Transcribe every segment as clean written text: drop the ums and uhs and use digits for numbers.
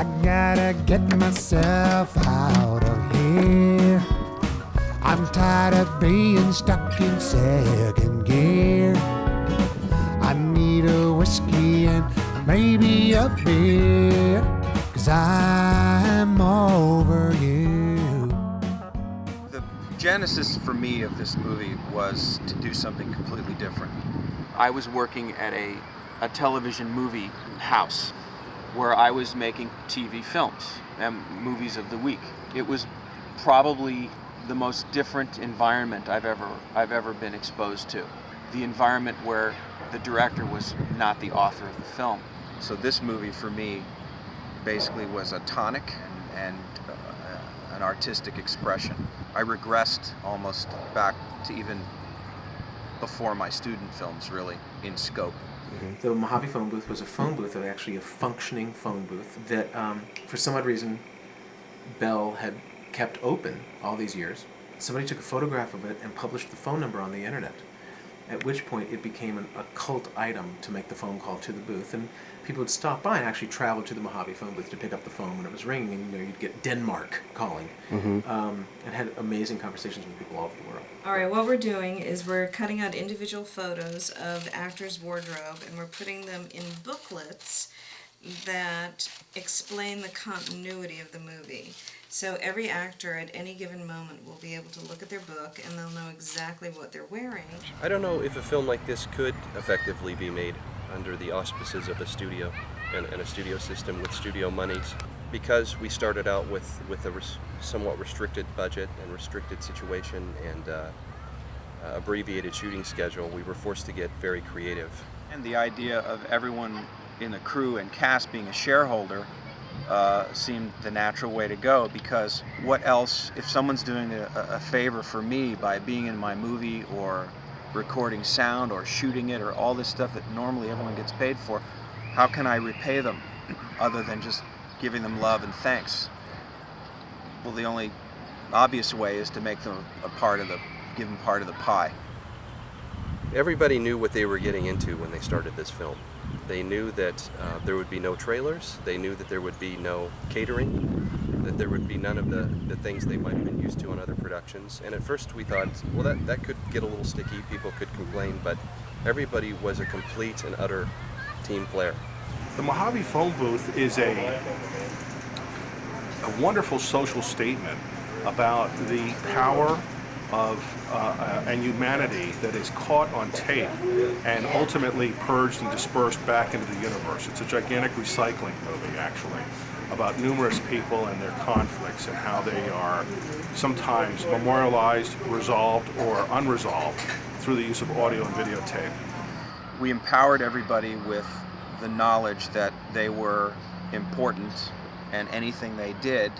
I gotta get myself out of here. I'm tired of being stuck in second gear. I need a whiskey and maybe a beer, 'cause I'm over you. The genesis for me of this movie was to do something completely different. I was working at a television movie house where I was making TV films and movies of the week. It was probably the most different environment I've ever been exposed to. The environment where the director was not the author of the film. So this movie for me basically was a tonic and an artistic expression. I regressed almost back to even before my student films, really, in scope. The Mojave phone booth was a phone booth, actually a functioning phone booth that, for some odd reason, Bell had kept open all these years. Somebody took a photograph of it and published the phone number on the internet, at which point it became a cult item to make the phone call to the booth, and people would stop by and actually travel to the Mojave phone booth to pick up the phone when it was ringing, and you'd get Denmark calling, and had amazing conversations with people all over the world. All right, what we're doing is we're cutting out individual photos of actors' wardrobe, and we're putting them in booklets that explain the continuity of the movie. So every actor at any given moment will be able to look at their book and they'll know exactly what they're wearing. I don't know if a film like this could effectively be made under the auspices of a studio and a studio system with studio monies. Because we started out with a somewhat restricted budget and restricted situation and abbreviated shooting schedule, we were forced to get very creative. And the idea of everyone in the crew and cast being a shareholder seemed the natural way to go, because what else, if someone's doing a favor for me by being in my movie or recording sound or shooting it or all this stuff that normally everyone gets paid for, how can I repay them other than just giving them love and thanks? Well, the only obvious way is to make them give them part of the pie. Everybody knew what they were getting into when they started this film. They knew that there would be no trailers, they knew that there would be no catering, that there would be none of the things they might have been used to on other productions. And at first we thought, well, that could get a little sticky, people could complain, but everybody was a complete and utter team player. The Mojave phone booth is a wonderful social statement about the power of and humanity that is caught on tape and ultimately purged and dispersed back into the universe. It's a gigantic recycling movie, actually, about numerous people and their conflicts and how they are sometimes memorialized, resolved, or unresolved through the use of audio and videotape. We empowered everybody with the knowledge that they were important and anything they did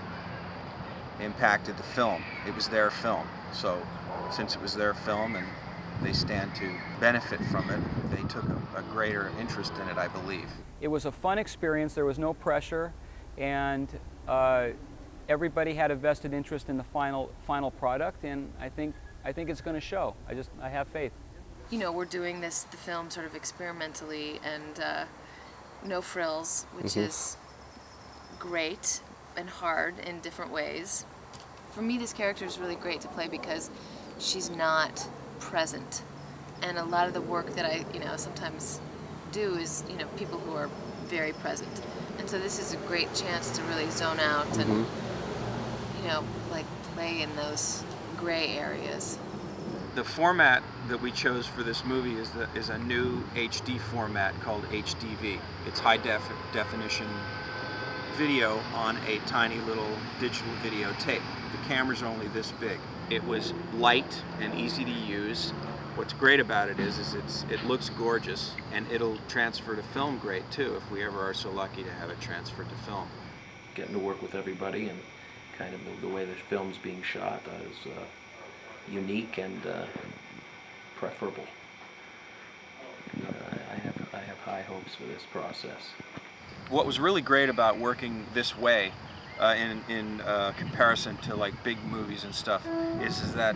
impacted the film. It was their film. So since it was their film and they stand to benefit from it, they took a greater interest in it, I believe. It was a fun experience. There was no pressure, and everybody had a vested interest in the final product, and I think it's going to show. I have faith. You know, we're doing the film sort of experimentally and no frills, which is great and hard in different ways. For me, this character is really great to play because she's not present. And a lot of the work that I, sometimes do is, people who are very present. And so this is a great chance to really zone out and, play in those gray areas. The format that we chose for this movie is a new HD format called HDV. It's high definition video on a tiny little digital video tape. The cameras are only this big. It was light and easy to use. What's great about it is it looks gorgeous, and it'll transfer to film great too if we ever are so lucky to have it transferred to film. Getting to work with everybody and kind of the way the film's being shot is unique and preferable. I have high hopes for this process. What was really great about working this way in comparison to like big movies and stuff is that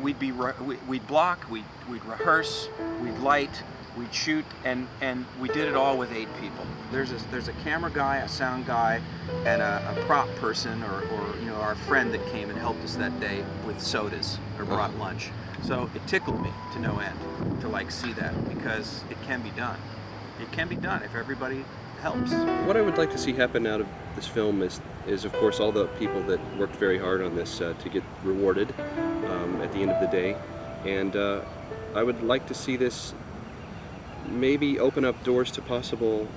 we'd block, we'd rehearse, we'd light, We'd shoot, and we did it all with 8 people. There's a camera guy, a sound guy, and a prop person, or our friend that came and helped us that day with sodas or brought lunch. So it tickled me to no end to see that, because it can be done. It can be done if everybody helps. What I would like to see happen out of this film is of course all the people that worked very hard on this to get rewarded at the end of the day, and I would like to see this maybe open up doors to possible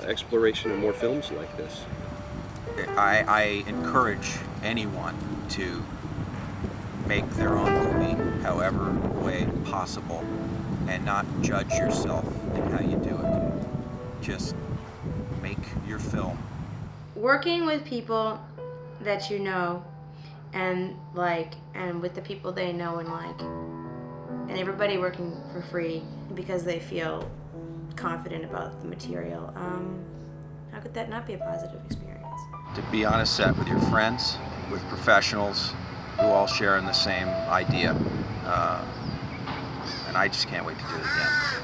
exploration of more films like this. I encourage anyone to make their own movie, however way possible, and not judge yourself in how you do it. Just make your film. Working with people that you know and like, and with the people they know and like, and everybody working for free because they feel confident about the material, how could that not be a positive experience? To be on a set with your friends, with professionals who all share in the same idea. And I just can't wait to do it again.